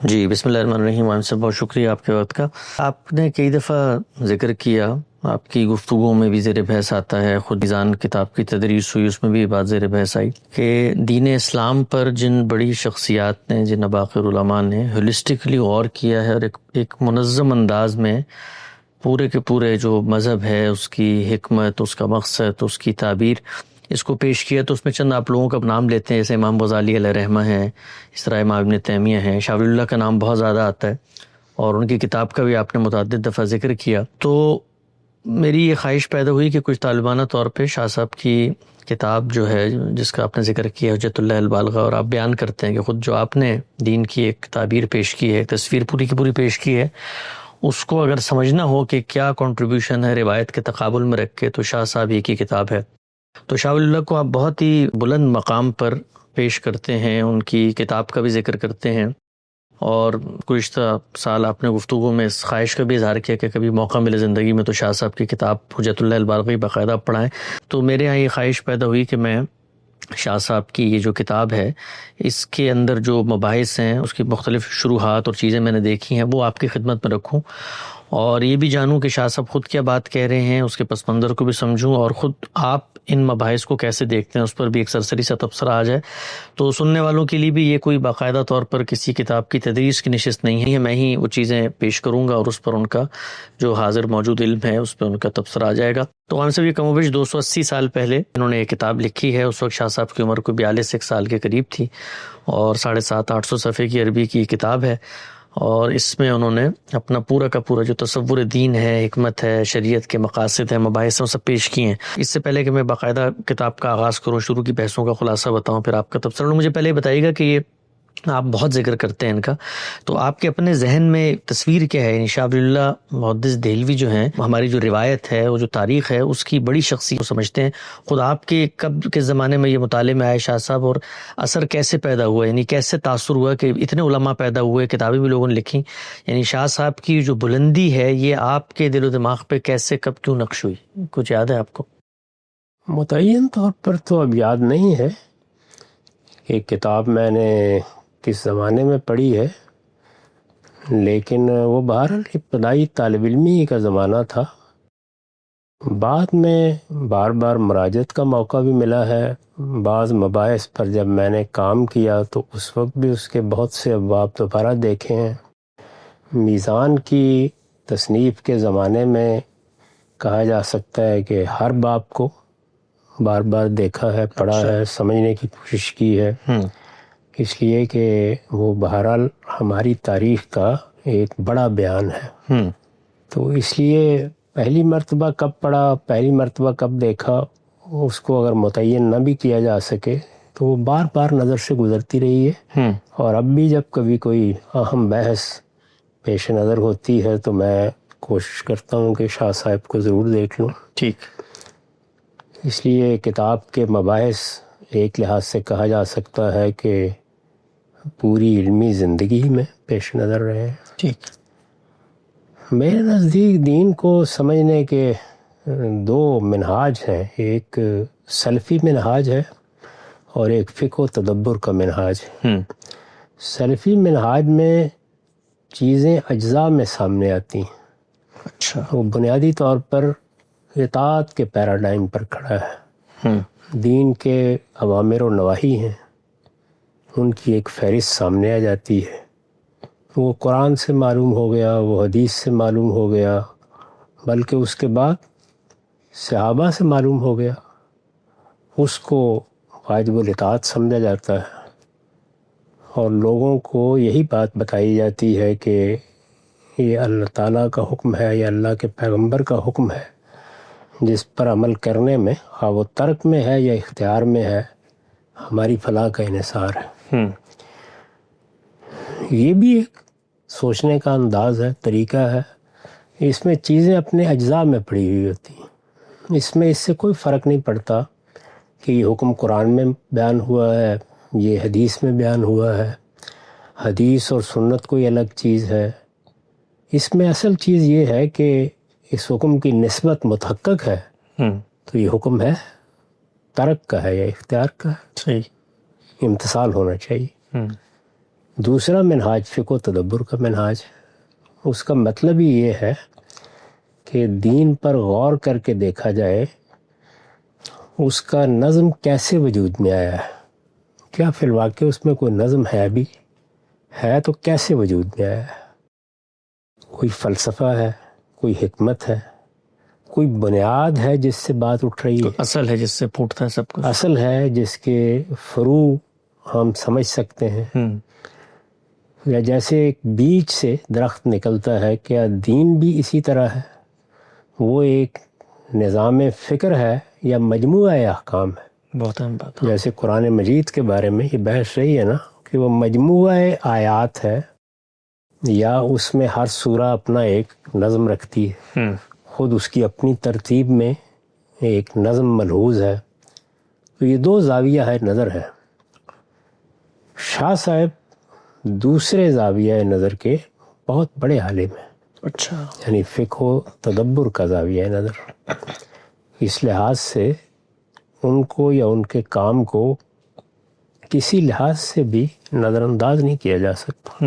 جی بسم اللہ الرحمن الرحیم. عام سے بہت شکریہ آپ کے وقت کا. آپ نے کئی دفعہ ذکر کیا، آپ کی گفتگو میں بھی زیر بحث آتا ہے، خود میزان کتاب کی تدریس ہوئی، اس میں بھی بات زیر بحث آئی کہ دین اسلام پر جن بڑی شخصیات نے، جن اباقر علماء نے ہولسٹکلی غور کیا ہے اور ایک منظم انداز میں پورے کے پورے جو مذہب ہے، اس کی حکمت، اس کا مقصد، اس کی تعبیر، اس کو پیش کیا. تو اس میں چند آپ لوگوں کا نام لیتے ہیں، جیسے امام غزالی علیہ رحمہ ہیں، اس طرح امام ابن تیمیہ ہیں، شاہ ولی اللہ کا نام بہت زیادہ آتا ہے اور ان کی کتاب کا بھی آپ نے متعدد دفعہ ذکر کیا. تو میری یہ خواہش پیدا ہوئی کہ کچھ طالبانہ طور پہ شاہ صاحب کی کتاب جو ہے، جس کا آپ نے ذکر کیا حجت اللہ البالغہ، اور آپ بیان کرتے ہیں کہ خود جو آپ نے دین کی ایک تعبیر پیش کی ہے، تصویر پوری کی پوری پیش کی ہے، اس کو اگر سمجھنا ہو کہ کیا کنٹریبیوشن ہے روایت کے تقابل میں رکھ کے، تو شاہ صاحب ہی کی کتاب ہے. تو شاہ ولی اللہ کو آپ بہت ہی بلند مقام پر پیش کرتے ہیں، ان کی کتاب کا بھی ذکر کرتے ہیں، اور گزشتہ سال آپ نے گفتگو میں اس خواہش کا بھی اظہار کیا کہ کبھی موقع ملے زندگی میں تو شاہ صاحب کی کتاب حجت اللہ البالغی باقاعدہ پڑھائیں. تو میرے ہاں یہ خواہش پیدا ہوئی کہ میں شاہ صاحب کی یہ جو کتاب ہے، اس کے اندر جو مباحث ہیں، اس کی مختلف شروحات اور چیزیں میں نے دیکھی ہیں، وہ آپ کی خدمت میں رکھوں، اور یہ بھی جانوں کہ شاہ صاحب خود کیا بات کہہ رہے ہیں، اس کے پس منظر کو بھی سمجھوں، اور خود آپ ان مباحث کو کیسے دیکھتے ہیں اس پر بھی ایک سرسری سا تبصرہ آ جائے. تو سننے والوں کے لیے بھی یہ کوئی باقاعدہ طور پر کسی کتاب کی تدریس کی نشست نہیں ہے، میں ہی وہ چیزیں پیش کروں گا اور اس پر ان کا جو حاضر موجود علم ہے اس پہ ان کا تبصرہ آ جائے گا. تو ہم سے بھی کم و بیش 280 سال پہلے انہوں نے یہ کتاب لکھی ہے. اس وقت شاہ صاحب کی عمر کو 42 سال کے قریب تھی، اور 750-800 صفحے کی عربی کی کتاب ہے، اور اس میں انہوں نے اپنا پورا کا پورا جو تصور دین ہے، حکمت ہے، شریعت کے مقاصد ہیں، مباحث ہیں، وہ سب پیش کیے ہیں. اس سے پہلے کہ میں باقاعدہ کتاب کا آغاز کروں، شروع کی بحثوں کا خلاصہ بتاؤں، پھر آپ کا تبصرہ، مجھے پہلے بتائیے گا کہ یہ آپ بہت ذکر کرتے ہیں ان کا، تو آپ کے اپنے ذہن میں تصویر کیا ہے؟ یعنی شاہ ولی اللہ محدث دہلوی جو ہیں، ہماری جو روایت ہے، وہ جو تاریخ ہے، اس کی بڑی شخصیت کو سمجھتے ہیں. خود آپ کے کب کے زمانے میں یہ مطالعے میں آئے شاہ صاحب، اور اثر کیسے پیدا ہوا، یعنی کیسے تاثر ہوا کہ اتنے علماء پیدا ہوئے، کتابیں بھی لوگوں نے لکھی، یعنی شاہ صاحب کی جو بلندی ہے یہ آپ کے دل و دماغ پہ کیسے، کب، کیوں نقش ہوئی؟ کچھ یاد ہے آپ کو؟ متعین طور پر تو اب یاد نہیں ہے کہ کتاب میں نے کس زمانے میں پڑھی ہے، لیکن وہ بہرحال ابتدائی طالب علمی کا زمانہ تھا. بعد میں بار بار مراجعت کا موقع بھی ملا ہے. بعض مباحث پر جب میں نے کام کیا تو اس وقت بھی اس کے بہت سے ابواب دوبارہ دیکھے ہیں. میزان کی تصنیف کے زمانے میں کہا جا سکتا ہے کہ ہر باب کو بار بار دیکھا ہے، پڑھا ہے، سمجھنے کی کوشش کی ہے، اس لیے کہ وہ بہرحال ہماری تاریخ کا ایک بڑا بیان ہے. تو اس لیے پہلی مرتبہ کب پڑھا، پہلی مرتبہ کب دیکھا، اس کو اگر متعین نہ بھی کیا جا سکے تو وہ بار بار نظر سے گزرتی رہی ہے. اور اب بھی جب کبھی کوئی اہم بحث پیش نظر ہوتی ہے تو میں کوشش کرتا ہوں کہ شاہ صاحب کو ضرور دیکھ لوں. ٹھیک. اس لیے کتاب کے مباحث ایک لحاظ سے کہا جا سکتا ہے کہ پوری علمی زندگی میں پیش نظر رہے. ٹھیک. میرے نزدیک دین کو سمجھنے کے دو منہاج ہیں، ایک سلفی منہاج ہے اور ایک فقہ و تدبر کا منہاج. سلفی منہاج میں چیزیں اجزاء میں سامنے آتی ہیں. اچھا. وہ بنیادی طور پر اطاعت کے پیراڈائم پر کھڑا ہے. دین کے اوامر و نواہی ہیں، ان کی ایک فہرست سامنے آ جاتی ہے. وہ قرآن سے معلوم ہو گیا، وہ حدیث سے معلوم ہو گیا، بلکہ اس کے بعد صحابہ سے معلوم ہو گیا. اس کو واجب الاطاعت سمجھا جاتا ہے، اور لوگوں کو یہی بات بتائی جاتی ہے کہ یہ اللہ تعالیٰ کا حکم ہے یا اللہ کے پیغمبر کا حکم ہے، جس پر عمل کرنے میں، خواہ وہ ترک میں ہے یا اختیار میں ہے، ہماری فلاح کا انحصار ہے. یہ بھی ایک سوچنے کا انداز ہے، طریقہ ہے. اس میں چیزیں اپنے اجزاء میں پڑھی ہوئی ہوتی ہیں. اس سے کوئی فرق نہیں پڑتا کہ یہ حکم قرآن میں بیان ہوا ہے، یہ حدیث میں بیان ہوا ہے. حدیث اور سنت کوئی الگ چیز ہے. اس میں اصل چیز یہ ہے کہ اس حکم کی نسبت متحقق ہے تو یہ حکم ہے ترک کا ہے یا اختیار کا ہے. صحیح. امتثال ہونا چاہیے. دوسرا منہاج فقہ و تدبر کا منہاج، اس کا مطلب ہی یہ ہے کہ دین پر غور کر کے دیکھا جائے اس کا نظم کیسے وجود میں آیا ہے، کیا فی الواقع اس میں کوئی نظم ہے بھی ہے تو کیسے وجود میں آیا ہے، کوئی فلسفہ ہے، کوئی حکمت ہے، کوئی بنیاد ہے جس سے بات اٹھ رہی ہے، اصل ہے جس سے پھوٹتا ہے سب کچھ، اصل ہے جس کے فروع ہم سمجھ سکتے ہیں، یا جیسے ایک بیج سے درخت نکلتا ہے، کیا دین بھی اسی طرح ہے؟ وہ ایک نظام فکر ہے یا مجموعہ احکام ہے؟ بہت اہم بات ہے۔ جیسے قرآن مجید کے بارے میں یہ بحث رہی ہے نا کہ وہ مجموعہ آیات ہے یا اس میں ہر سورہ اپنا ایک نظم رکھتی ہے، خود اس کی اپنی ترتیب میں ایک نظم ملحوظ ہے، تو یہ دو زاویہ ہے نظر ہے۔ شاہ صاحب دوسرے زاویہ نظر کے بہت بڑے عالم ہیں، اچھا، یعنی فقہ و تدبر کا زاویہ نظر، اس لحاظ سے ان کو یا ان کے کام کو کسی لحاظ سے بھی نظر انداز نہیں کیا جا سکتا۔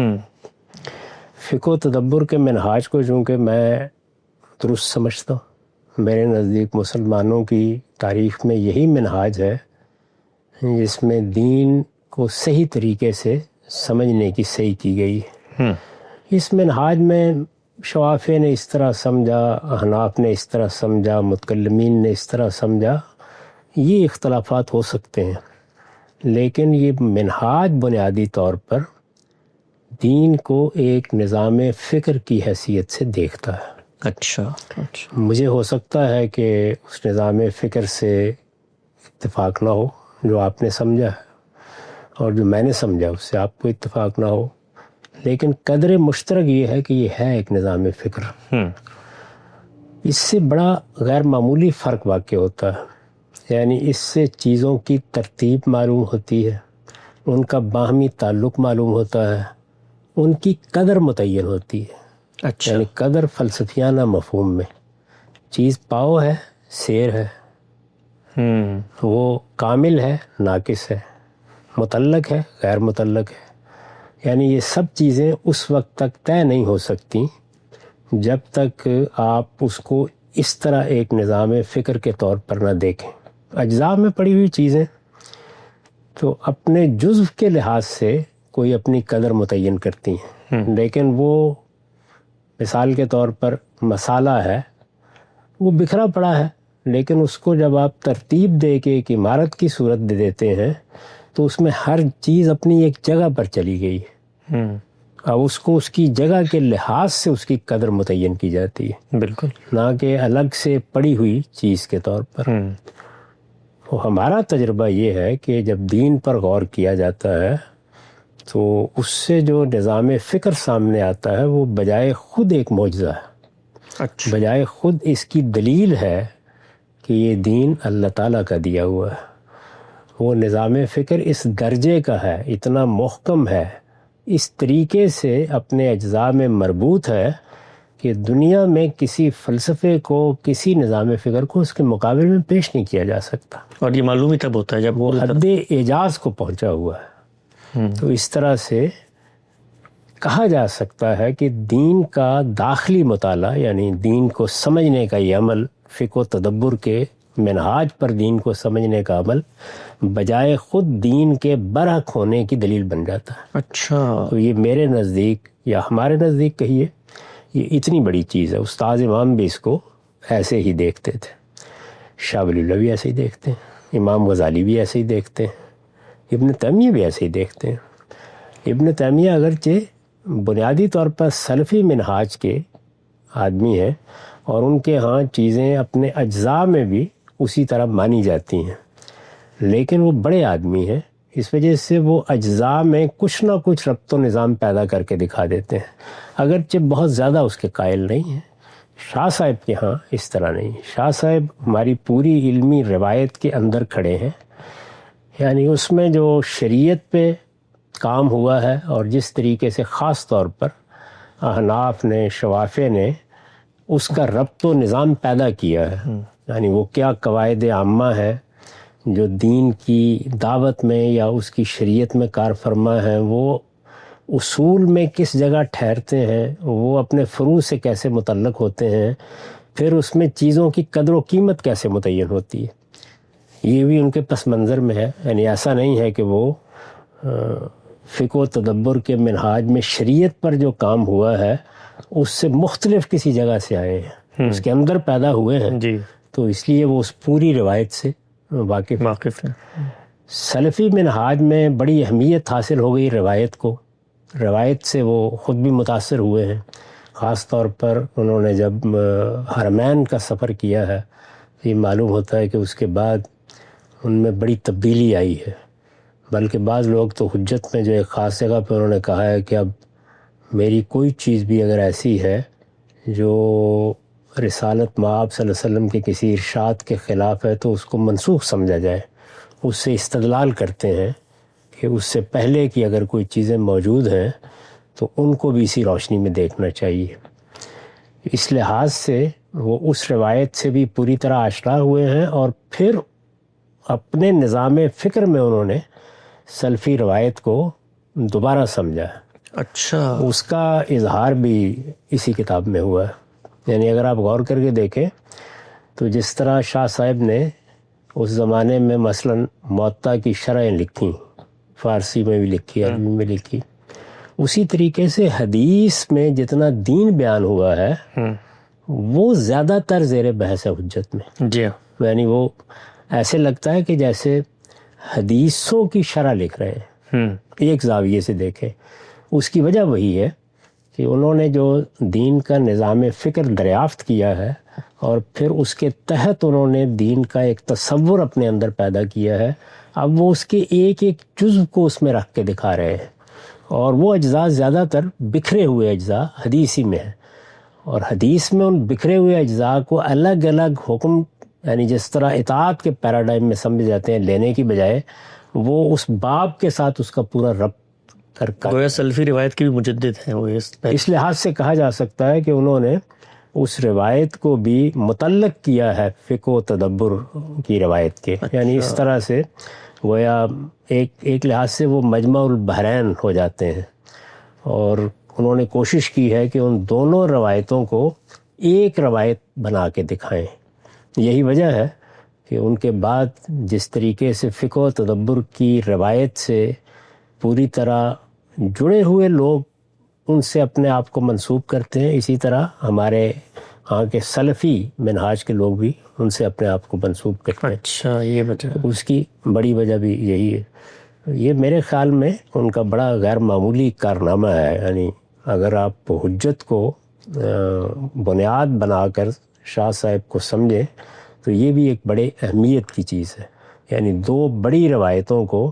فقہ و تدبر کے منہاج کو چونکہ میں درست سمجھتا ہوں، میرے نزدیک مسلمانوں کی تاریخ میں یہی منہاج ہے جس میں دین کو صحیح طریقے سے سمجھنے کی صحیح کی گئی ہے۔ اس منہاج میں شوافع نے اس طرح سمجھا، احناف نے اس طرح سمجھا، متکلمین نے اس طرح سمجھا، یہ اختلافات ہو سکتے ہیں، لیکن یہ منہاج بنیادی طور پر دین کو ایک نظام فکر کی حیثیت سے دیکھتا ہے۔ اچھا، مجھے ہو سکتا ہے کہ اس نظام فکر سے اتفاق نہ ہو جو آپ نے سمجھا ہے، اور جو میں نے سمجھا اس سے آپ کو اتفاق نہ ہو، لیکن قدر مشترک یہ ہے کہ یہ ہے ایک نظام فکر۔ اس سے بڑا غیر معمولی فرق واقع ہوتا ہے، یعنی اس سے چیزوں کی ترتیب معلوم ہوتی ہے، ان کا باہمی تعلق معلوم ہوتا ہے، ان کی قدر متعین ہوتی ہے۔ اچھا، یعنی قدر فلسفیانہ مفہوم میں چیز پاؤ ہے، سیر ہے، وہ کامل ہے، ناقص ہے، متعلق ہے، غیر متعلق ہے، یعنی یہ سب چیزیں اس وقت تک طے نہیں ہو سکتی جب تک آپ اس کو اس طرح ایک نظام فکر کے طور پر نہ دیکھیں۔ اجزاء میں پڑی ہوئی چیزیں تو اپنے جزو کے لحاظ سے کوئی اپنی قدر متعین کرتی ہیں، لیکن وہ مثال کے طور پر مسالہ ہے، وہ بکھرا پڑا ہے، لیکن اس کو جب آپ ترتیب دے کے ایک عمارت کی صورت دے دیتے ہیں تو اس میں ہر چیز اپنی ایک جگہ پر چلی گئی ہے، اب اس کو اس کی جگہ کے لحاظ سے اس کی قدر متعین کی جاتی ہے، بالکل، نہ کہ الگ سے پڑی ہوئی چیز کے طور پر۔ تو ہمارا تجربہ یہ ہے کہ جب دین پر غور کیا جاتا ہے تو اس سے جو نظام فکر سامنے آتا ہے وہ بجائے خود ایک معجزہ ہے، اچھا، بجائے خود اس کی دلیل ہے کہ یہ دین اللہ تعالیٰ کا دیا ہوا ہے۔ وہ نظام فکر اس درجے کا ہے، اتنا محکم ہے، اس طریقے سے اپنے اجزاء میں مربوط ہے کہ دنیا میں کسی فلسفے کو، کسی نظام فکر کو اس کے مقابلے میں پیش نہیں کیا جا سکتا، اور یہ معلوم ہی تب ہوتا ہے جب وہ حد اعجاز کو پہنچا ہوا ہے۔ تو اس طرح سے کہا جا سکتا ہے کہ دین کا داخلی مطالعہ، یعنی دین کو سمجھنے کا یہ عمل، فقہ و تدبر کے منہاج پر دین کو سمجھنے کا عمل بجائے خود دین کے برحق ہونے کی دلیل بن جاتا ہے۔ اچھا، تو یہ میرے نزدیک یا ہمارے نزدیک کہیے، یہ اتنی بڑی چیز ہے۔ استاد امام بھی اس کو ایسے ہی دیکھتے تھے، شاہ ولی اللہ بھی ایسے ہی دیکھتے ہیں، امام غزالی بھی ایسے ہی دیکھتے ہیں، ابن تیمیہ بھی ایسے ہی دیکھتے ہیں۔ ابن تیمیہ اگرچہ بنیادی طور پر سلفی منہاج کے آدمی ہیں اور ان کے ہاں چیزیں اپنے اجزاء میں بھی اسی طرح مانی جاتی ہیں، لیکن وہ بڑے آدمی ہیں، اس وجہ سے وہ اجزاء میں کچھ نہ کچھ ربط و نظام پیدا کر کے دکھا دیتے ہیں، اگرچہ بہت زیادہ اس کے قائل نہیں ہیں۔ شاہ صاحب کے ہاں اس طرح نہیں، شاہ صاحب ہماری پوری علمی روایت کے اندر کھڑے ہیں، یعنی اس میں جو شریعت پہ کام ہوا ہے اور جس طریقے سے خاص طور پر احناف نے، شوافع نے اس کا ربط و نظام پیدا کیا ہے، یعنی وہ کیا قواعد عامہ ہے جو دین کی دعوت میں یا اس کی شریعت میں کار فرما ہیں، وہ اصول میں کس جگہ ٹھہرتے ہیں، وہ اپنے فروع سے کیسے متعلق ہوتے ہیں، پھر اس میں چیزوں کی قدر و قیمت کیسے متعین ہوتی ہے، یہ بھی ان کے پس منظر میں ہے. یعنی ایسا نہیں ہے کہ وہ فقہ و تدبر کے منہاج میں شریعت پر جو کام ہوا ہے اس سے مختلف کسی جگہ سے آئے ہیں، اس کے اندر پیدا ہوئے ہیں جی، تو اس لیے وہ اس پوری روایت سے واقف ہے. سلفی منہاج میں بڑی اہمیت حاصل ہو گئی روایت کو، روایت سے وہ خود بھی متاثر ہوئے ہیں. خاص طور پر انہوں نے جب حرمین کا سفر کیا ہے، یہ معلوم ہوتا ہے کہ اس کے بعد ان میں بڑی تبدیلی آئی ہے. بلکہ بعض لوگ تو حجت میں جو ایک خاص جگہ پہ انہوں نے کہا ہے کہ اب میری کوئی چیز بھی اگر ایسی ہے جو رسالت مآب صلی اللہ علیہ وسلم کے کسی ارشاد کے خلاف ہے تو اس کو منسوخ سمجھا جائے. اس سے استدلال کرتے ہیں کہ اس سے پہلے کی اگر کوئی چیزیں موجود ہیں تو ان کو بھی اسی روشنی میں دیکھنا چاہیے. اس لحاظ سے وہ اس روایت سے بھی پوری طرح آشنا ہوئے ہیں، اور پھر اپنے نظام فکر میں انہوں نے سلفی روایت کو دوبارہ سمجھا. اچھا، اس کا اظہار بھی اسی کتاب میں ہوا ہے. یعنی اگر آپ غور کر کے دیکھیں تو جس طرح شاہ صاحب نے اس زمانے میں مثلاً موطا کی شرحیں لکھی، فارسی میں بھی لکھی، عربی میں لکھی، اسی طریقے سے حدیث میں جتنا دین بیان ہوا ہے وہ زیادہ تر زیر بحث ہے حجت میں. جی، یعنی وہ ایسے لگتا ہے کہ جیسے حدیثوں کی شرح لکھ رہے ہیں، ایک زاویے سے دیکھیں. اس کی وجہ وہی ہے کہ انہوں نے جو دین کا نظام فکر دریافت کیا ہے اور پھر اس کے تحت انہوں نے دین کا ایک تصور اپنے اندر پیدا کیا ہے. اب وہ اس کے ایک ایک جزو کو اس میں رکھ کے دکھا رہے ہیں، اور وہ اجزاء زیادہ تر بکھرے ہوئے اجزاء حدیثی میں ہیں. اور حدیث میں ان بکھرے ہوئے اجزاء کو الگ الگ حکم، یعنی جس طرح اطاعت کے پیراڈائم میں سمجھ جاتے ہیں لینے کی بجائے، وہ اس باب کے ساتھ اس کا پورا ربط کر گویا سلفی روایت کے بھی مجدد ہیں وہ. اس لحاظ سے کہا جا سکتا ہے کہ انہوں نے اس روایت کو بھی متعلق کیا ہے فقہ و تدبر کی روایت کے. یعنی اس طرح سے گویا ایک لحاظ سے وہ مجمع البحرین ہو جاتے ہیں، اور انہوں نے کوشش کی ہے کہ ان دونوں روایتوں کو ایک روایت بنا کے دکھائیں. یہی وجہ ہے کہ ان کے بعد جس طریقے سے فقہ و تدبر کی روایت سے پوری طرح جڑے ہوئے لوگ ان سے اپنے آپ کو منسوب کرتے ہیں، اسی طرح ہمارے ہاں کے سلفی منہاج کے لوگ بھی ان سے اپنے آپ کو منسوب کرتے ہیں. اچھا، یہ وجہ اس کی بڑی وجہ بھی یہی ہے. یہ میرے خیال میں ان کا بڑا غیر معمولی کارنامہ ہے. یعنی اگر آپ حجت کو بنیاد بنا کر شاہ صاحب کو سمجھیں تو یہ بھی ایک بڑے اہمیت کی چیز ہے. یعنی دو بڑی روایتوں کو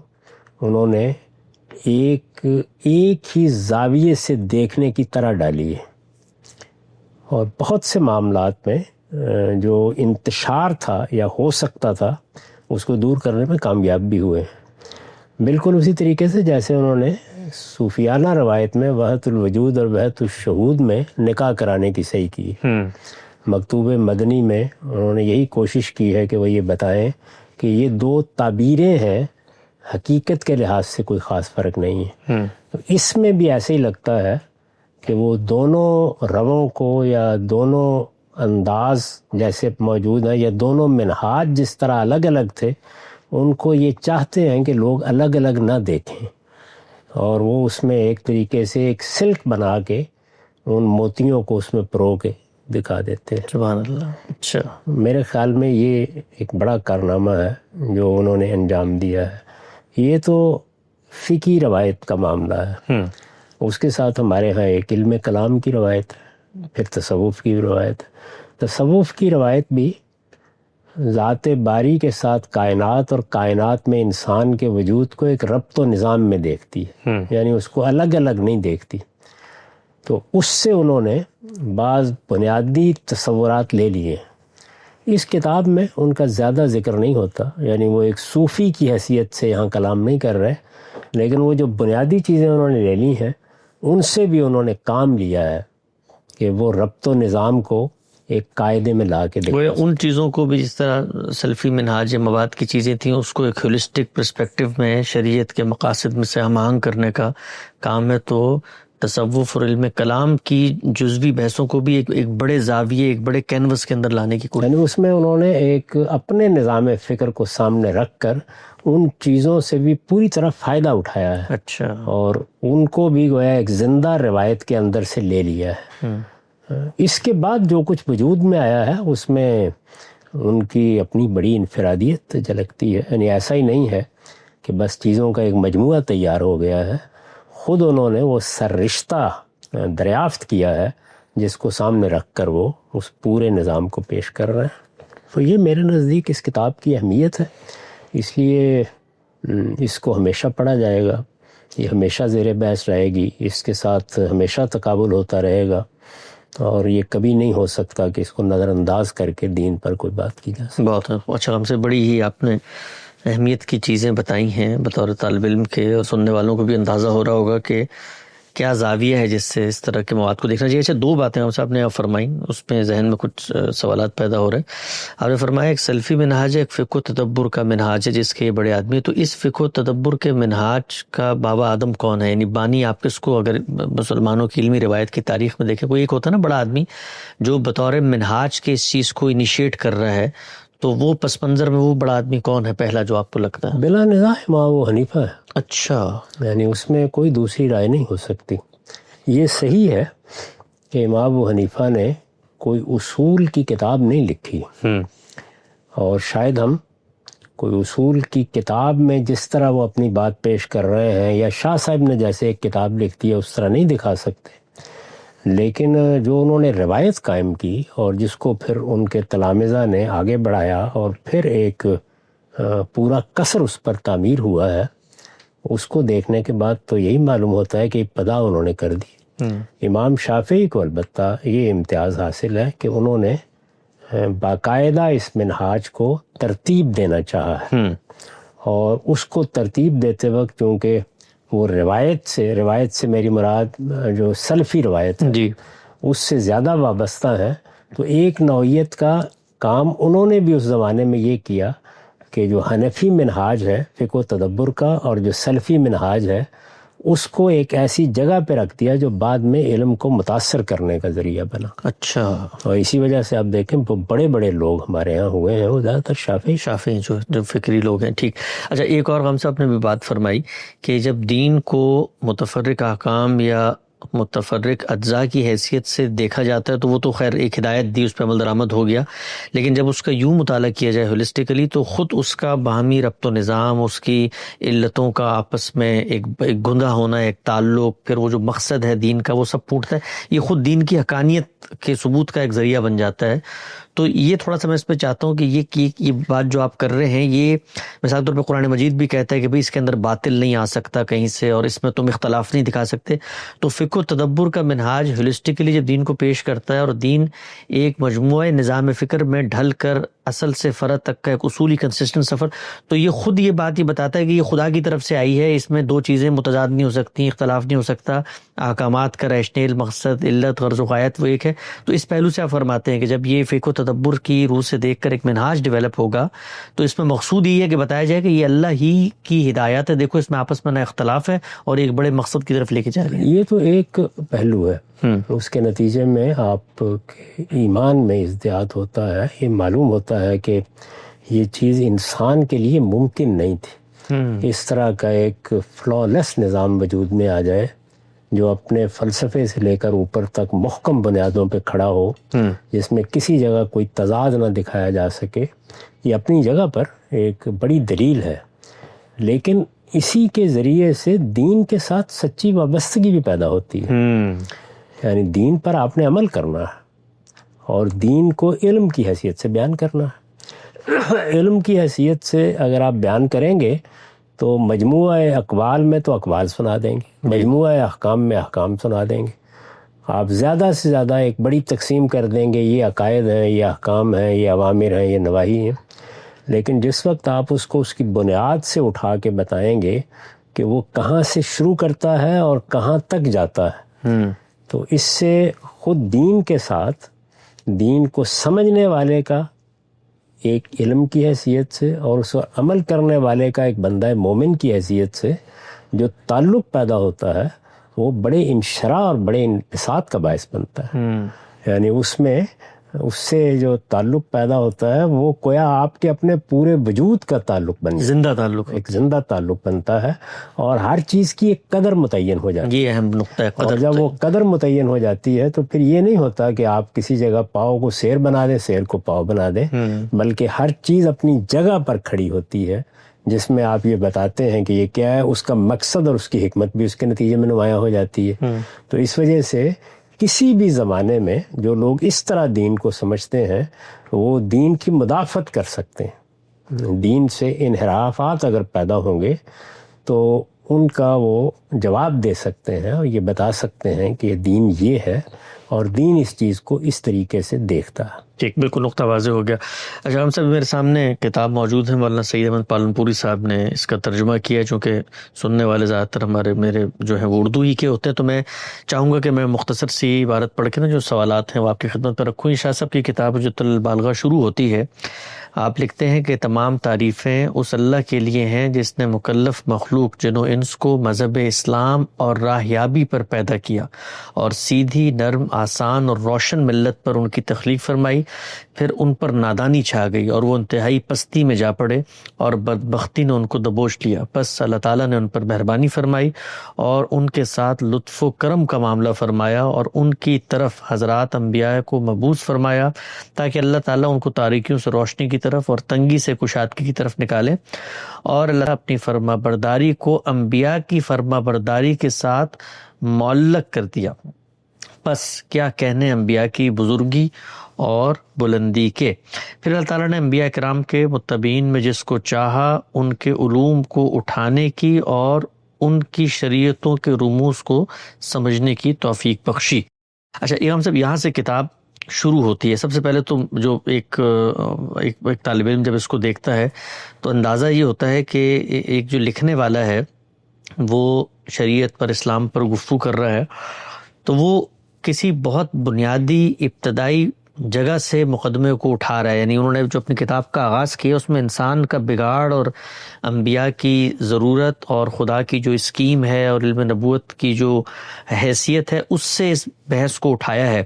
انہوں نے ایک ہی زاویے سے دیکھنے کی طرح ڈالی ہے، اور بہت سے معاملات میں جو انتشار تھا یا ہو سکتا تھا اس کو دور کرنے میں کامیاب بھی ہوئے ہیں. بالکل اسی طریقے سے جیسے انہوں نے صوفیانہ روایت میں وحدت الوجود اور وحدت الشہود میں نکاح کرانے کی صحیح کی. مکتوب مدنی میں انہوں نے یہی کوشش کی ہے کہ وہ یہ بتائیں کہ یہ دو تعبیریں ہیں، حقیقت کے لحاظ سے کوئی خاص فرق نہیں ہے. تو اس میں بھی ایسے ہی لگتا ہے کہ وہ دونوں رووں کو یا دونوں انداز جیسے موجود ہیں یا دونوں منہاج جس طرح الگ الگ تھے، ان کو یہ چاہتے ہیں کہ لوگ الگ الگ نہ دیکھیں، اور وہ اس میں ایک طریقے سے ایک سلک بنا کے ان موتیوں کو اس میں پرو کے دکھا دیتے ہیں. سبحان اللہ. اچھا، میرے خیال میں یہ ایک بڑا کارنامہ ہے جو انہوں نے انجام دیا ہے. یہ تو فقہی روایت کا معاملہ ہے. اس کے ساتھ ہمارے ہاں ایک علم کلام کی روایت ہے، پھر تصوف کی روایت ہے. تصوف کی روایت بھی ذات باری کے ساتھ کائنات اور کائنات میں انسان کے وجود کو ایک ربط و نظام میں دیکھتی ہے، یعنی اس کو الگ الگ نہیں دیکھتی. تو اس سے انہوں نے بعض بنیادی تصورات لے لیے. اس کتاب میں ان کا زیادہ ذکر نہیں ہوتا، یعنی وہ ایک صوفی کی حیثیت سے یہاں کلام نہیں کر رہے، لیکن وہ جو بنیادی چیزیں انہوں نے لے لی ہیں ان سے بھی انہوں نے کام لیا ہے کہ وہ ربط و نظام کو ایک قاعدے میں لا کے وہ دکھا. ان چیزوں کو بھی جس طرح سلفی منہاج مواد کی چیزیں تھیں اس کو ایک ہولسٹک پرسپیکٹو میں شریعت کے مقاصد میں سے ہم آہنگ کرنے کا کام ہے. تو تصوف اور علم کلام کی جزوی بحثوں کو بھی ایک بڑے زاویے ایک بڑے کینوس کے اندر لانے کی کوشش. یعنی اس میں انہوں نے ایک اپنے نظام فکر کو سامنے رکھ کر ان چیزوں سے بھی پوری طرح فائدہ اٹھایا ہے. اچھا. اور ان کو بھی گویا ایک زندہ روایت کے اندر سے لے لیا ہے. اس کے بعد جو کچھ وجود میں آیا ہے اس میں ان کی اپنی بڑی انفرادیت جھلکتی ہے. یعنی ایسا ہی نہیں ہے کہ بس چیزوں کا ایک مجموعہ تیار ہو گیا ہے. خود انہوں نے وہ سررشتہ دریافت کیا ہے جس کو سامنے رکھ کر وہ اس پورے نظام کو پیش کر رہے ہیں. تو یہ میرے نزدیک اس کتاب کی اہمیت ہے. اس لیے اس کو ہمیشہ پڑھا جائے گا, یہ ہمیشہ زیر بحث رہے گی, اس کے ساتھ ہمیشہ تقابل ہوتا رہے گا, اور یہ کبھی نہیں ہو سکتا کہ اس کو نظر انداز کر کے دین پر کوئی بات کی جا سکے. بہت اچھا, ہم سے بڑی ہی آپ نے اہمیت کی چیزیں بتائی ہیں بطور طالب علم کے, اور سننے والوں کو بھی اندازہ ہو رہا ہوگا کہ کیا زاویہ ہے جس سے اس طرح کے مواد کو دیکھنا چاہیے. اچھا, دو باتیں آپ نے فرمائیں, اس میں ذہن میں کچھ سوالات پیدا ہو رہے ہیں. آپ نے فرمایا ایک سلفی منہاج ہے, ایک فقہ و تدبر کا منہاج ہے جس کے یہ بڑے آدمی. تو اس فقہ و تدبر کے منہاج کا بابا آدم کون ہے, یعنی بانی آپ کس کو, اگر مسلمانوں کی علمی روایت کی تاریخ میں دیکھیں, کوئی ایک ہوتا ہے نا بڑا آدمی جو بطور منہاج کے اس چیز کو انیشیٹ کر رہا ہے, تو وہ پس منظر میں وہ بڑا آدمی کون ہے پہلا جو آپ کو لگتا ہے؟ بلا نزاع امام ابو حنیفہ ہے. اچھا. یعنی اس میں کوئی دوسری رائے نہیں ہو سکتی. یہ صحیح ہے کہ امام ابو حنیفہ نے کوئی اصول کی کتاب نہیں لکھی, اور شاید ہم کوئی اصول کی کتاب میں جس طرح وہ اپنی بات پیش کر رہے ہیں یا شاہ صاحب نے جیسے ایک کتاب لکھتی ہے اس طرح نہیں دکھا سکتے. لیکن جو انہوں نے روایت قائم کی اور جس کو پھر ان کے تلامذہ نے آگے بڑھایا اور پھر ایک پورا قصر اس پر تعمیر ہوا ہے, اس کو دیکھنے کے بعد تو یہی معلوم ہوتا ہے کہ ابتدا انہوں نے کر دی. امام شافعی کو البتہ یہ امتیاز حاصل ہے کہ انہوں نے باقاعدہ اس منہاج کو ترتیب دینا چاہا ہے, اور اس کو ترتیب دیتے وقت چونکہ وہ روایت سے میری مراد جو سلفی روایت ہے جی, اس سے زیادہ وابستہ ہے, تو ایک نوعیت کا کام انہوں نے بھی اس زمانے میں یہ کیا کہ جو حنفی منہاج ہے فقہ و تدبر کا اور جو سلفی منہاج ہے اس کو ایک ایسی جگہ پہ رکھ دیا جو بعد میں علم کو متاثر کرنے کا ذریعہ بنا. اچھا. اور اسی وجہ سے آپ دیکھیں بڑے بڑے لوگ ہمارے یہاں ہوئے ہیں وہ زیادہ تر شافعی جو فکری لوگ ہیں. ٹھیک. اچھا, ایک اور ہم سے آپ نے بھی بات فرمائی کہ جب دین کو متفرق احکام یا متفرق اجزاء کی حیثیت سے دیکھا جاتا ہے تو وہ تو خیر ایک ہدایت دی, اس پہ عمل درآمد ہو گیا, لیکن جب اس کا یوں مطالعہ کیا جائے ہولسٹیکلی تو خود اس کا باہمی ربط و نظام, اس کی علتوں کا آپس میں ایک گندہ ہونا, ایک تعلق, پھر وہ جو مقصد ہے دین کا وہ سب پھوٹتا ہے. یہ خود دین کی حقانیت کے ثبوت کا ایک ذریعہ بن جاتا ہے. تو یہ تھوڑا سا میں اس پہ چاہتا ہوں کہ یہ بات جو آپ کر رہے ہیں, یہ مثال طور پہ قرآن مجید بھی کہتا ہے کہ بھئی اس کے اندر باطل نہیں آ سکتا کہیں سے, اور اس میں تم اختلاف نہیں دکھا سکتے. تو فقہ و تدبر کا منہاج ہولسٹکلی جب دین کو پیش کرتا ہے, اور دین ایک مجموعہ نظام فکر میں ڈھل کر اصل سے فرع تک کا ایک اصولی کنسسٹنٹ سفر, تو یہ خود یہ بات یہ بتاتا ہے کہ یہ خدا کی طرف سے آئی ہے, اس میں دو چیزیں متضاد نہیں ہو سکتی, اختلاف نہیں ہو سکتا, احکامات کا ریشنل مقصد, علت, غرض و غایت وہ ایک ہے. تو اس پہلو سے آپ فرماتے ہیں کہ جب یہ فقہ و تدبر کی روح سے دیکھ کر ایک منہاج ڈیولپ ہوگا تو اس میں مقصود یہ ہے کہ بتایا جائے کہ یہ اللہ ہی کی ہدایت ہے, دیکھو اس میں آپس میں نہ اختلاف ہے اور ایک بڑے مقصد کی طرف لے کے جا رہے ہیں. یہ تو ایک پہلو ہے. اس کے نتیجے میں آپ کے ایمان میں ازدیاد ہوتا ہے, یہ معلوم ہوتا ہے کہ یہ چیز انسان کے لیے ممکن نہیں تھی. اس طرح کا ایک فلالیس نظام وجود میں آ جائے جو اپنے فلسفے سے لے کر اوپر تک محکم بنیادوں پہ کھڑا ہو, جس میں کسی جگہ کوئی تضاد نہ دکھایا جا سکے. یہ اپنی جگہ پر ایک بڑی دلیل ہے, لیکن اسی کے ذریعے سے دین کے ساتھ سچی وابستگی بھی پیدا ہوتی ہے. یعنی دین پر آپ نے عمل کرنا ہے اور دین کو علم کی حیثیت سے بیان کرنا ہے. علم کی حیثیت سے اگر آپ بیان کریں گے تو مجموعہ اقوال میں تو اقوال سنا دیں گے, مجموعہ احکام میں احکام سنا دیں گے. آپ زیادہ سے زیادہ ایک بڑی تقسیم کر دیں گے, یہ عقائد ہیں, یہ احکام ہیں, یہ اوامر ہیں, یہ نواہی ہیں. لیکن جس وقت آپ اس کو اس کی بنیاد سے اٹھا کے بتائیں گے کہ وہ کہاں سے شروع کرتا ہے اور کہاں تک جاتا ہے, تو اس سے خود دین کے ساتھ دین کو سمجھنے والے کا ایک علم کی حیثیت سے اور اس پر عمل کرنے والے کا ایک بندہ مومن کی حیثیت سے جو تعلق پیدا ہوتا ہے وہ بڑے انشراح اور بڑے انبساط کا باعث بنتا ہے. یعنی اس سے جو تعلق پیدا ہوتا ہے وہ گویا آپ کے اپنے پورے وجود کا تعلق بن جاتا ہے، زندہ تعلق، ایک زندہ تعلق بنتا ہے، اور ہر چیز کی ایک قدر متعین ہو جاتی ہے. یہ اہم نقطہ ہے، اور جب وہ قدر متعین ہو جاتی ہے تو پھر یہ نہیں ہوتا کہ آپ کسی جگہ پاؤ کو سیر بنا دیں، سیر کو پاؤ بنا دیں، بلکہ ہر چیز اپنی جگہ پر کھڑی ہوتی ہے، جس میں آپ یہ بتاتے ہیں کہ یہ کیا ہے، اس کا مقصد اور اس کی حکمت بھی اس کے نتیجے میں نمایاں ہو جاتی ہے. تو اس وجہ سے کسی بھی زمانے میں جو لوگ اس طرح دین کو سمجھتے ہیں وہ دین کی مدافعت کر سکتے ہیں. دین سے انحرافات اگر پیدا ہوں گے تو ان کا وہ جواب دے سکتے ہیں اور یہ بتا سکتے ہیں کہ یہ دین یہ ہے اور دین اس چیز کو اس طریقے سے دیکھتا ہے. ٹھیک، بالکل نقطہ واضح ہو گیا. اچھا، ہم سب میرے سامنے کتاب موجود ہے، مولانا سعید احمد پالنپوری صاحب نے اس کا ترجمہ کیا ہے. چونکہ سننے والے زیادہ تر میرے جو ہیں وہ اردو ہی کے ہوتے ہیں، تو میں چاہوں گا کہ میں مختصر سی عبارت پڑھ کے جو سوالات ہیں وہ آپ کی خدمت پر رکھوں. شاہ صاحب کی کتاب حجت البالغہ شروع ہوتی ہے، آپ لکھتے ہیں کہ تمام تعریفیں اس اللہ کے لیے ہیں جس نے مکلف مخلوق جن و انس کو مذہب اسلام اور راہیابی پر پیدا کیا اور سیدھی، نرم، آسان اور روشن ملت پر ان کی تخلیق فرمائی. پھر ان پر نادانی چھا گئی اور وہ انتہائی پستی میں جا پڑے اور بدبختی نے ان کو دبوچ لیا. بس اللہ تعالیٰ نے ان پر مہربانی فرمائی اور ان کے ساتھ لطف و کرم کا معاملہ فرمایا اور ان کی طرف حضرات انبیاء کو مبعوث فرمایا تاکہ اللہ تعالیٰ ان کو تاریکیوں سے روشنی کی طرف اور تنگی سے کشادگی کی طرف نکالے. اور اللہ اپنی فرما برداری کو انبیاء کی فرما برداری کے ساتھ معلق کر دیا. بس کیا کہنے انبیاء کی بزرگی اور بلندی کے. پھر اللہ تعالیٰ نے انبیاء کرام کے متبعین میں جس کو چاہا ان کے علوم کو اٹھانے کی اور ان کی شریعتوں کے رموز کو سمجھنے کی توفیق بخشی. اچھا امام صاحب، یہاں سے کتاب شروع ہوتی ہے. سب سے پہلے تو جو ایک طالب علم جب اس کو دیکھتا ہے تو اندازہ یہ ہوتا ہے کہ ایک جو لکھنے والا ہے وہ شریعت پر، اسلام پر گفتگو کر رہا ہے، تو وہ کسی بہت بنیادی ابتدائی جگہ سے مقدمے کو اٹھا رہا ہے. یعنی انہوں نے جو اپنی کتاب کا آغاز کیا اس میں انسان کا بگاڑ اور انبیاء کی ضرورت اور خدا کی جو اسکیم ہے اور علم نبوت کی جو حیثیت ہے اس سے اس بحث کو اٹھایا ہے.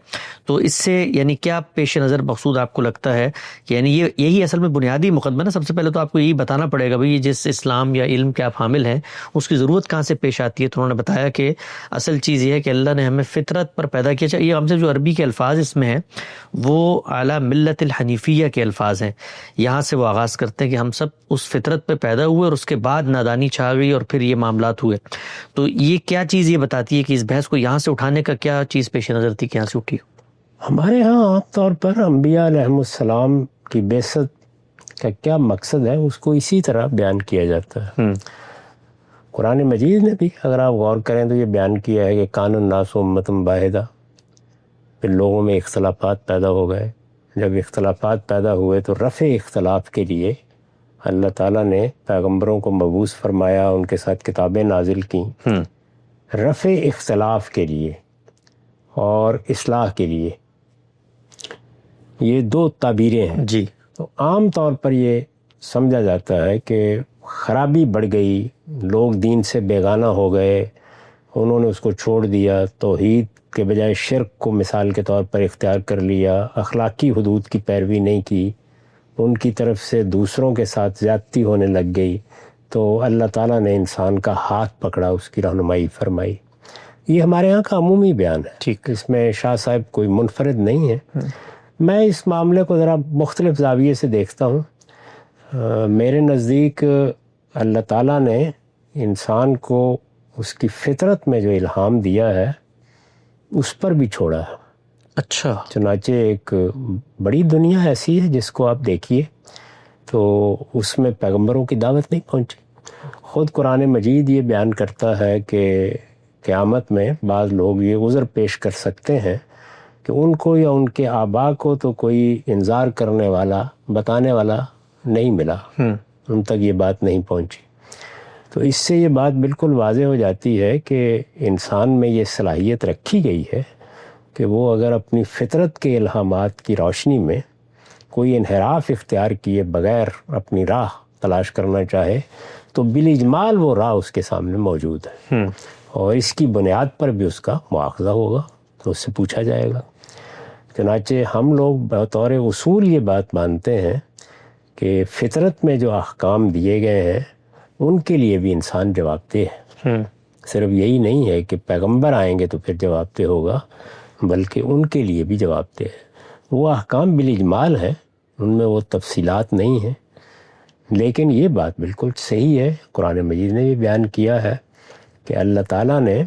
تو اس سے یعنی کیا پیش نظر مقصود آپ کو لگتا ہے کہ یعنی یہی اصل میں بنیادی مقدمہ نا؟ سب سے پہلے تو آپ کو یہی بتانا پڑے گا بھئی جس اسلام یا علم کے آپ حامل ہیں اس کی ضرورت کہاں سے پیش آتی ہے. تو انہوں نے بتایا کہ اصل چیز یہ ہے کہ اللہ نے ہمیں فطرت پر پیدا کیا. یہ ہم سے جو عربی کے الفاظ اس میں ہیں وہ اعلیٰ ملت الحنیفیہ کے الفاظ ہیں. یہاں سے وہ آغاز کرتے ہیں کہ ہم سب اس فطرت پہ پیدا ہوئے اور اس کے بعد نادانی چھا گئی اور پھر یہ معاملات ہوئے. تو یہ کیا چیز یہ بتاتی ہے کہ اس بحث کو یہاں سے اٹھانے کا کیا چیز پیش نظر تھی کہ یہاں سے اٹھی؟ ہمارے ہاں عام طور پر انبیاء علیہم السلام کی بعثت کا کیا مقصد ہے اس کو اسی طرح بیان کیا جاتا ہے. قرآن مجید نے بھی اگر آپ غور کریں تو یہ بیان کیا ہے کہ کان الناس امۃ واحدہ. پھر لوگوں میں اختلافات پیدا ہو گئے. جب اختلافات پیدا ہوئے تو رفع اختلاف کے لیے اللہ تعالیٰ نے پیغمبروں کو مبعوث فرمایا، ان کے ساتھ کتابیں نازل کیں رفع اختلاف کے لیے اور اصلاح کے لیے. یہ دو تعبیریں ہیں جی. تو عام طور پر یہ سمجھا جاتا ہے کہ خرابی بڑھ گئی، لوگ دین سے بیگانہ ہو گئے، انہوں نے اس کو چھوڑ دیا، توحید کے بجائے شرک کو مثال کے طور پر اختیار کر لیا، اخلاقی حدود کی پیروی نہیں کی، ان کی طرف سے دوسروں کے ساتھ زیادتی ہونے لگ گئی. تو اللہ تعالیٰ نے انسان کا ہاتھ پکڑا، اس کی رہنمائی فرمائی. یہ ہمارے یہاں کا عمومی بیان ہے. ٹھیک. اس میں شاہ صاحب کوئی منفرد نہیں ہے. میں اس معاملے کو ذرا مختلف زاویے سے دیکھتا ہوں. میرے نزدیک اللہ تعالیٰ نے انسان کو اس کی فطرت میں جو الہام دیا ہے اس پر بھی چھوڑا ہے. اچھا. چنانچہ ایک بڑی دنیا ایسی ہے جس کو آپ دیکھیے تو اس میں پیغمبروں کی دعوت نہیں پہنچی. خود قرآن مجید یہ بیان کرتا ہے کہ قیامت میں بعض لوگ یہ عذر پیش کر سکتے ہیں کہ ان کو یا ان کے آبا کو تو کوئی انذار کرنے والا، بتانے والا نہیں ملا، ان تک یہ بات نہیں پہنچی. تو اس سے یہ بات بالکل واضح ہو جاتی ہے کہ انسان میں یہ صلاحیت رکھی گئی ہے کہ وہ اگر اپنی فطرت کے الہامات کی روشنی میں کوئی انحراف اختیار کیے بغیر اپنی راہ تلاش کرنا چاہے تو بالاجمال وہ راہ اس کے سامنے موجود ہے، اور اس کی بنیاد پر بھی اس کا مواخذہ ہوگا، تو اس سے پوچھا جائے گا۔ چنانچہ ہم لوگ بطور اصول یہ بات مانتے ہیں کہ فطرت میں جو احکام دیے گئے ہیں ان کے لیے بھی انسان جواب دہ ہے۔ صرف یہی نہیں ہے کہ پیغمبر آئیں گے تو پھر جواب دہ ہوگا، بلکہ ان کے لیے بھی جواب دہ ہے۔ وہ احکام بالاجمال ہیں، ان میں وہ تفصیلات نہیں ہیں، لیکن یہ بات بالکل صحیح ہے، قرآن مجید نے بھی بیان کیا ہے کہ اللہ تعالیٰ نے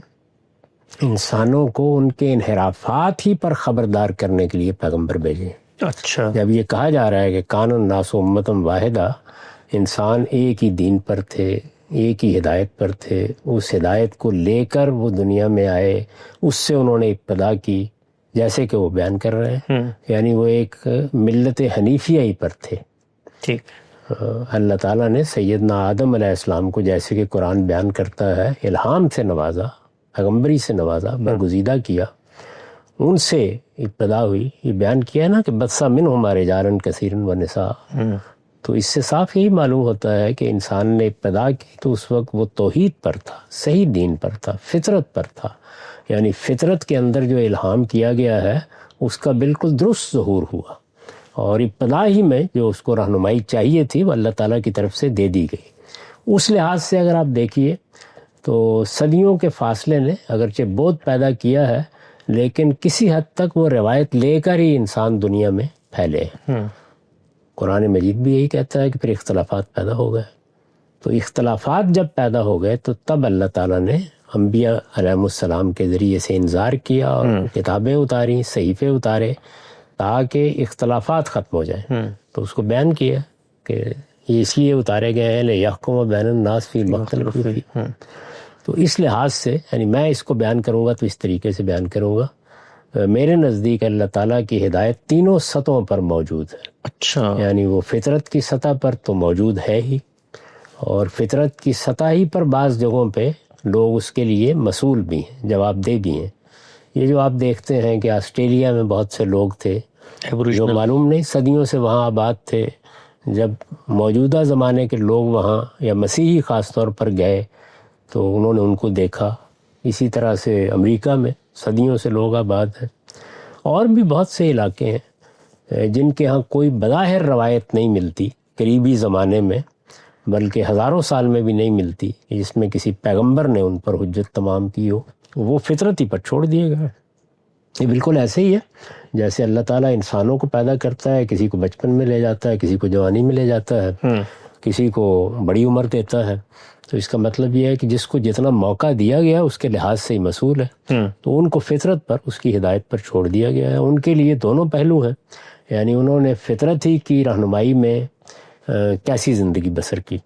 انسانوں کو ان کے انحرافات ہی پر خبردار کرنے کے لیے پیغمبر بھیجے۔ اچھا، جب یہ کہا جا رہا ہے کہ کان الناس امتم واحدہ، انسان ایک ہی دین پر تھے، ایک ہی ہدایت پر تھے، اس ہدایت کو لے کر وہ دنیا میں آئے، اس سے انہوں نے ابتدا کی، جیسے کہ وہ بیان کر رہے ہیں، یعنی وہ ایک ملت حنیفیہ ہی پر تھے۔ ٹھیک، اللہ تعالیٰ نے سیدنا آدم علیہ السلام کو، جیسے کہ قرآن بیان کرتا ہے، الہام سے نوازا، پیغمبری سے نوازا، برگزیدہ کیا، ان سے ابتدا ہوئی۔ یہ بیان کیا نا کہ بث منہم رجالا کثیرا ونساء، تو اس سے صاف یہی معلوم ہوتا ہے کہ انسان نے ابتدا کی تو اس وقت وہ توحید پر تھا، صحیح دین پر تھا، فطرت پر تھا، یعنی فطرت کے اندر جو الہام کیا گیا ہے اس کا بالکل درست ظہور ہوا، اور ابتدا ہی میں جو اس کو رہنمائی چاہیے تھی وہ اللہ تعالیٰ کی طرف سے دے دی گئی۔ اس لحاظ سے اگر آپ دیکھیے تو صدیوں کے فاصلے نے اگرچہ بودھ پیدا کیا ہے، لیکن کسی حد تک وہ روایت لے کر ہی انسان دنیا میں پھیلے ہیں۔ قرآن مجید بھی یہی کہتا ہے کہ پھر اختلافات پیدا ہو گئے، تو اختلافات جب پیدا ہو گئے تو تب اللہ تعالیٰ نے انبیاء علیہ السلام کے ذریعے سے انذار کیا اور کتابیں اتاری، صحیفے اتارے تاکہ اختلافات ختم ہو جائیں۔ تو اس کو بیان کیا کہ یہ اس لیے اتارے گئے ہیں لیحکم بین الناس فی ما اختلفوا فیہ۔ تو اس لحاظ سے یعنی میں اس کو بیان کروں گا تو اس طریقے سے بیان کروں گا، میرے نزدیک اللہ تعالیٰ کی ہدایت تینوں سطحوں پر موجود ہے۔ اچھا، یعنی وہ فطرت کی سطح پر تو موجود ہے ہی، اور فطرت کی سطح ہی پر بعض جگہوں پہ لوگ اس کے لیے مسئول بھی ہیں، جواب دہ بھی ہیں۔ یہ جو آپ دیکھتے ہیں کہ آسٹریلیا میں بہت سے لوگ تھے جو معلوم نہیں صدیوں سے وہاں آباد تھے، جب موجودہ زمانے کے لوگ وہاں یا مسیحی خاص طور پر گئے تو انہوں نے ان کو دیکھا۔ اسی طرح سے امریکہ میں صدیوں سے لوگ آباد ہیں، اور بھی بہت سے علاقے ہیں جن کے ہاں کوئی بظاہر روایت نہیں ملتی قریبی زمانے میں، بلکہ ہزاروں سال میں بھی نہیں ملتی، جس میں کسی پیغمبر نے ان پر حجت تمام کی ہو، وہ فطرتی پر چھوڑ دیے گئے۔ یہ بالکل ایسے ہی ہے جیسے اللہ تعالیٰ انسانوں کو پیدا کرتا ہے، کسی کو بچپن میں لے جاتا ہے، کسی کو جوانی میں لے جاتا ہے، کسی کو بڑی عمر دیتا ہے۔ تو اس کا مطلب یہ ہے کہ جس کو جتنا موقع دیا گیا اس کے لحاظ سے ہی مسئول ہے، تو ان کو فطرت پر، اس کی ہدایت پر چھوڑ دیا گیا ہے۔ ان کے لیے دونوں پہلو ہیں، یعنی انہوں نے فطرت ہی کی رہنمائی میں کیسی زندگی بسر کی،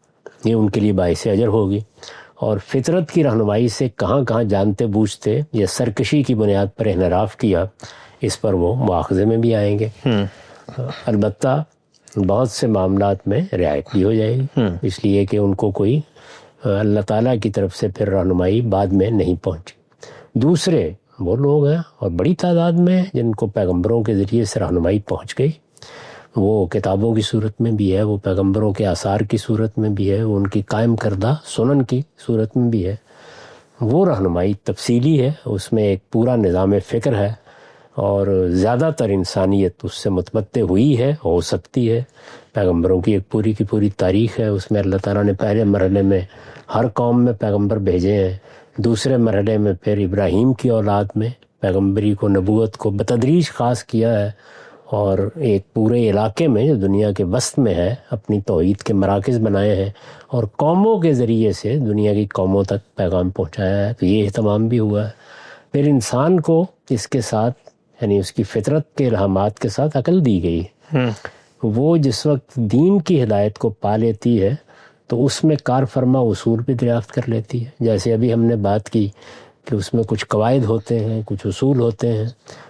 یہ ان کے لیے باعث اجر ہوگی، اور فطرت کی رہنمائی سے کہاں کہاں جانتے بوجھتے یا سرکشی کی بنیاد پر انحراف کیا، اس پر وہ مواخذے میں بھی آئیں گے۔ البتہ بہت سے معاملات میں رعایت بھی ہو جائے گی، اس لیے کہ ان کو کوئی اللہ تعالیٰ کی طرف سے پھر رہنمائی بعد میں نہیں پہنچی۔ دوسرے وہ لوگ ہیں اور بڑی تعداد میں جن کو پیغمبروں کے ذریعے سے رہنمائی پہنچ گئی، وہ کتابوں کی صورت میں بھی ہے، وہ پیغمبروں کے آثار کی صورت میں بھی ہے، وہ ان کی قائم کردہ سنن کی صورت میں بھی ہے۔ وہ رہنمائی تفصیلی ہے، اس میں ایک پورا نظام فکر ہے، اور زیادہ تر انسانیت اس سے متمتع ہوئی ہے، ہو سکتی ہے۔ پیغمبروں کی ایک پوری کی پوری تاریخ ہے، اس میں اللہ تعالیٰ نے پہلے مرحلے میں ہر قوم میں پیغمبر بھیجے ہیں، دوسرے مرحلے میں پھر ابراہیم کی اولاد میں پیغمبری کو، نبوت کو بتدریج خاص کیا ہے، اور ایک پورے علاقے میں جو دنیا کے وسط میں ہے اپنی توحید کے مراکز بنائے ہیں، اور قوموں کے ذریعے سے دنیا کی قوموں تک پیغام پہنچایا ہے۔ تو یہ اہتمام بھی ہوا ہے۔ پھر انسان کو اس کے ساتھ یعنی اس کی فطرت کے الہامات کے ساتھ عقل دی گئی ہے۔ وہ جس وقت دین کی ہدایت کو پا لیتی ہے تو اس میں کار فرما اصول بھی دریافت کر لیتی ہے، جیسے ابھی ہم نے بات کی کہ اس میں کچھ قواعد ہوتے ہیں، کچھ اصول ہوتے ہیں،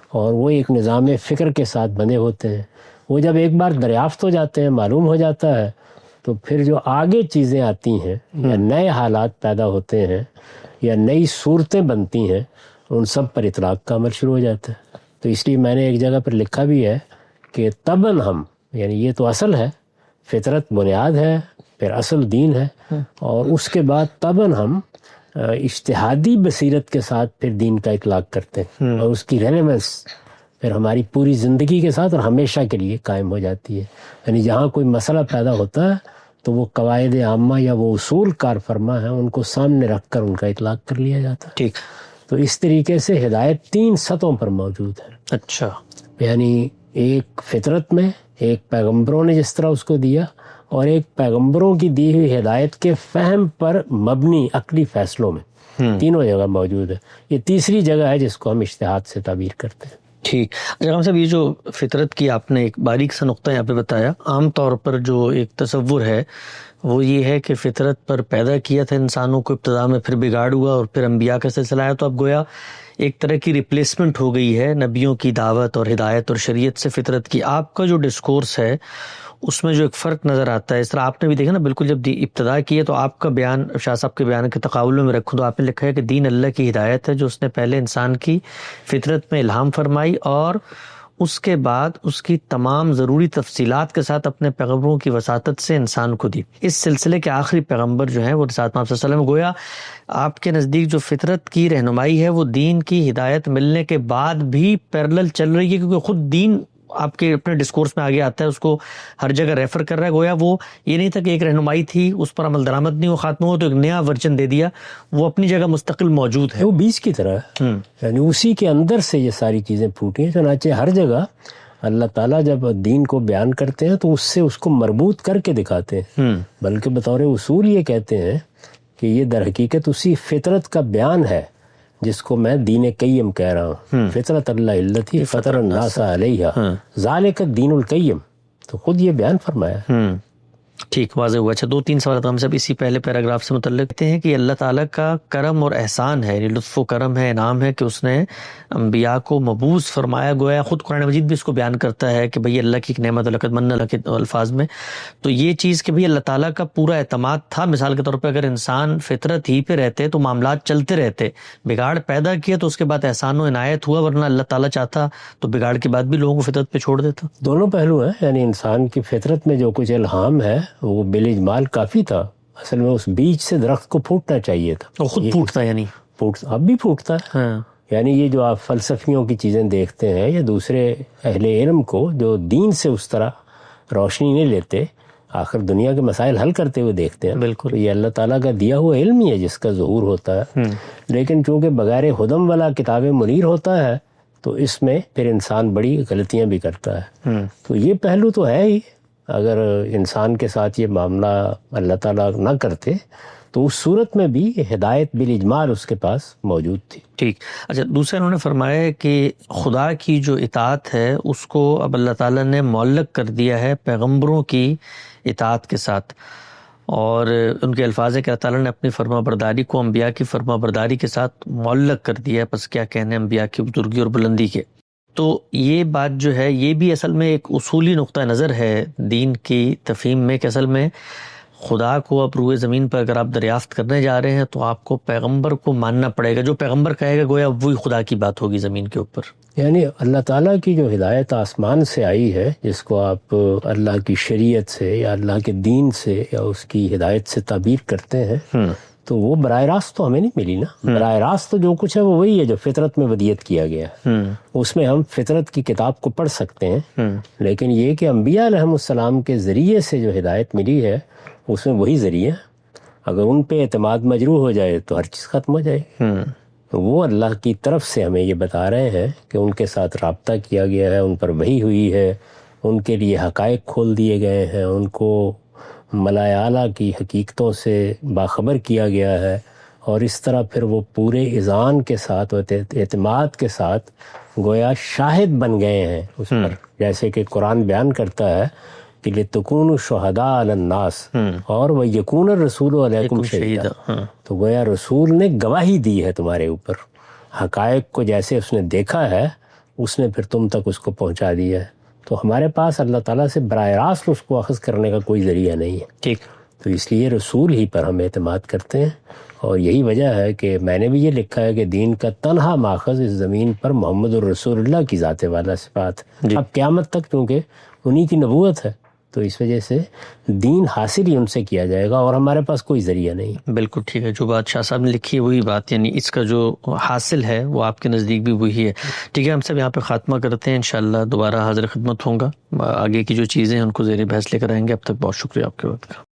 اور وہ ایک نظام فکر کے ساتھ بنے ہوتے ہیں۔ وہ جب ایک بار دریافت ہو جاتے ہیں، معلوم ہو جاتا ہے، تو پھر جو آگے چیزیں آتی ہیں یا نئے حالات پیدا ہوتے ہیں یا نئی صورتیں بنتی ہیں، ان سب پر اطلاق کا عمل شروع ہو جاتا ہے. تو اس لیے میں نے ایک جگہ پر لکھا بھی ہے کہ طبعاً ہم، یعنی یہ تو اصل ہے، فطرت بنیاد ہے، پھر اصل دین ہے، اور اس کے بعد طبعاً ہم اجتہادی بصیرت کے ساتھ پھر دین کا اطلاق کرتے ہیں، اور اس کی ریلیونس پھر ہماری پوری زندگی کے ساتھ اور ہمیشہ کے لیے قائم ہو جاتی ہے. یعنی جہاں کوئی مسئلہ پیدا ہوتا ہے تو وہ قواعد عامہ یا وہ اصول کار فرما ہیں، ان کو سامنے رکھ کر ان کا اطلاق کر لیا جاتا ہے. ٹھیک. تو اس طریقے سے ہدایت 3 سطحوں پر موجود ہے. اچھا. یعنی ایک فطرت میں، ایک پیغمبروں نے جس طرح اس کو دیا، اور ایک پیغمبروں کی دی ہوئی ہدایت کے فہم پر مبنی عقلی فیصلوں میں، تینوں جگہ موجود ہے. یہ تیسری جگہ ہے جس کو ہم اجتہاد سے تعبیر کرتے ہیں. ٹھیک. اچھا صاحب، یہ جو فطرت کی آپ نے ایک باریک سا نقطہ یہاں پہ بتایا، عام طور پر جو ایک تصور ہے وہ یہ ہے کہ فطرت پر پیدا کیا تھا انسانوں کو ابتدا میں، پھر بگاڑ ہوا اور پھر انبیاء کا سلسلہ آیا، تو اب گویا ایک طرح کی ریپلیسمنٹ ہو گئی ہے نبیوں کی دعوت اور ہدایت اور شریعت سے فطرت کی. آپ کا جو ڈسکورس ہے اس میں جو ایک فرق نظر آتا ہے، اس طرح آپ نے بھی دیکھا نا، بالکل جب ابتدا کی ہے تو آپ کا بیان شاہ صاحب کے بیان کے تقابل میں رکھوں تو آپ نے لکھا ہے کہ دین اللہ کی ہدایت ہے جو اس نے پہلے انسان کی فطرت میں الہام فرمائی اور اس کے بعد اس کی تمام ضروری تفصیلات کے ساتھ اپنے پیغمبروں کی وساطت سے انسان کو دی. اس سلسلے کے آخری پیغمبر جو ہیں وہ رسالت محمد صلی اللہ علیہ وسلم، گویا آپ کے نزدیک جو فطرت کی رہنمائی ہے وہ دین کی ہدایت ملنے کے بعد بھی پیرلل چل رہی ہے، کیونکہ خود دین آپ کے اپنے ڈسکورس میں آگے آتا ہے، اس کو ہر جگہ ریفر کر رہا ہے. گویا وہ یہ نہیں تھا کہ ایک رہنمائی تھی، اس پر عمل درآمد نہیں، وہ ختم ہو تو ایک نیا ورژن دے دیا، وہ اپنی جگہ مستقل موجود ہے. وہ بیج کی طرح ہے، یعنی اسی کے اندر سے یہ ساری چیزیں پھوٹی ہیں. چنانچہ ہر جگہ اللہ تعالیٰ جب دین کو بیان کرتے ہیں تو اس سے اس کو مربوط کر کے دکھاتے ہیں، بلکہ بطور اصول یہ کہتے ہیں کہ یہ در حقیقت اسی فطرت کا بیان ہے جس کو میں دین قیم کہہ رہا ہوں. فطرت اللہ التی فطر الناس علیہا ذالک الدین القیم، تو خود یہ بیان فرمایا. ٹھیک، واضح ہوا. اچھا، 2-3 سوالات ہم سب اسی پہلے پیراگراف سے متعلق کہتے ہیں کہ اللہ تعالیٰ کا کرم اور احسان ہے، یعنی لطف و کرم ہے، انعام ہے کہ اس نے انبیاء کو مبعوث فرمایا. گویا خود قرآن مجید بھی اس کو بیان کرتا ہے کہ بھئی اللہ کی ایک نعمت، لقد من اللہ کے الفاظ میں. تو یہ چیز کہ بھئی اللہ تعالیٰ کا پورا اعتماد تھا. مثال کے طور پہ اگر انسان فطرت ہی پہ رہتے تو معاملات چلتے رہتے، بگاڑ پیدا کیا تو اس کے بعد احسان و عنایت ہوا، ورنہ اللہ تعالیٰ چاہتا تو بگاڑ کے بعد بھی لوگوں کو فطرت پہ چھوڑ دیتا. دونوں پہلو ہیں، یعنی انسان کی فطرت میں جو کچھ الہام ہے وہ بالاجمال کافی تھا. اصل میں اس بیج سے درخت کو پھوٹنا چاہیے تھا، وہ خود پھوٹتا، یعنی اب بھی پھوٹتا ہے. یعنی یہ جو آپ فلسفیوں کی چیزیں دیکھتے ہیں یا دوسرے اہل علم کو جو دین سے اس طرح روشنی نہیں لیتے، آخر دنیا کے مسائل حل کرتے ہوئے دیکھتے ہیں. بالکل، یہ اللہ تعالیٰ کا دیا ہوا علم ہی ہے جس کا ظہور ہوتا ہے. لیکن چونکہ بغیر ہدم والا کتاب منیر ہوتا ہے تو اس میں پھر انسان بڑی غلطیاں بھی کرتا ہے. تو یہ پہلو تو ہے ہی. اگر انسان کے ساتھ یہ معاملہ اللہ تعالیٰ نہ کرتے تو اس صورت میں بھی ہدایت بالاجمال اس کے پاس موجود تھی. ٹھیک. اچھا، دوسرا انہوں نے فرمایا کہ خدا کی جو اطاعت ہے اس کو اب اللہ تعالیٰ نے معلق کر دیا ہے پیغمبروں کی اطاعت کے ساتھ، اور ان کے الفاظ ہے کہ اللہ تعالیٰ نے اپنی فرما برداری کو انبیاء کی فرما برداری کے ساتھ معلق کر دیا ہے. پس کیا کہنے انبیاء کی بزرگی اور بلندی کے. تو یہ بات جو ہے یہ بھی اصل میں ایک اصولی نقطہ نظر ہے دین کی تفہیم میں کہ اصل میں خدا کو اب روئے زمین پر اگر آپ دریافت کرنے جا رہے ہیں تو آپ کو پیغمبر کو ماننا پڑے گا. جو پیغمبر کہے گا گویا وہی خدا کی بات ہوگی زمین کے اوپر. یعنی اللہ تعالیٰ کی جو ہدایت آسمان سے آئی ہے، جس کو آپ اللہ کی شریعت سے یا اللہ کے دین سے یا اس کی ہدایت سے تعبیر کرتے ہیں، تو وہ براہ راست تو ہمیں نہیں ملی نا. براہ راست تو جو کچھ ہے وہ وہی ہے جو فطرت میں ودیت کیا گیا ہے. اس میں ہم فطرت کی کتاب کو پڑھ سکتے ہیں، لیکن یہ کہ انبیاء علیہم السلام کے ذریعے سے جو ہدایت ملی ہے اس میں وہی ذریعہ، اگر ان پہ اعتماد مجروح ہو جائے تو ہر چیز ختم ہو جائے. تو وہ اللہ کی طرف سے ہمیں یہ بتا رہے ہیں کہ ان کے ساتھ رابطہ کیا گیا ہے، ان پر وحی ہوئی ہے، ان کے لیے حقائق کھول دیے گئے ہیں، ان کو ملائے اعلیٰ کی حقیقتوں سے باخبر کیا گیا ہے، اور اس طرح پھر وہ پورے اذعان کے ساتھ و اعتماد کے ساتھ گویا شاہد بن گئے ہیں اس پر. جیسے کہ قرآن بیان کرتا ہے کہ لِتَكُونُوا شُهَدَاءَ عَلَى النَّاسِ اور وَيَكُونَ الرَّسُولُ عَلَيْكُمْ شَهِيدًا. تو گویا رسول نے گواہی دی ہے تمہارے اوپر، حقائق کو جیسے اس نے دیکھا ہے اس نے پھر تم تک اس کو پہنچا دیا ہے. تو ہمارے پاس اللہ تعالیٰ سے براہ راست اس کو اخذ کرنے کا کوئی ذریعہ نہیں ہے. ٹھیک. تو اس لیے رسول ہی پر ہم اعتماد کرتے ہیں، اور یہی وجہ ہے کہ میں نے بھی یہ لکھا ہے کہ دین کا تنہا ماخذ اس زمین پر محمد الرسول اللہ کی ذات والا صفات، اب قیامت تک کیونکہ انہی کی نبوت ہے، تو اس وجہ سے دین حاصل ہی ان سے کیا جائے گا، اور ہمارے پاس کوئی ذریعہ نہیں۔ بالکل ٹھیک ہے، جو بات شاہ صاحب نے لکھی ہے وہی بات، یعنی اس کا جو حاصل ہے وہ آپ کے نزدیک بھی وہی ہے۔ ٹھیک ہے، ہم سب یہاں پہ خاتمہ کرتے ہیں، انشاءاللہ دوبارہ حاضر خدمت ہوں گا، آگے کی جو چیزیں ہیں ان کو زیر بحث لے کر آئیں گے۔ اب تک بہت شکریہ آپ کے وقت کا۔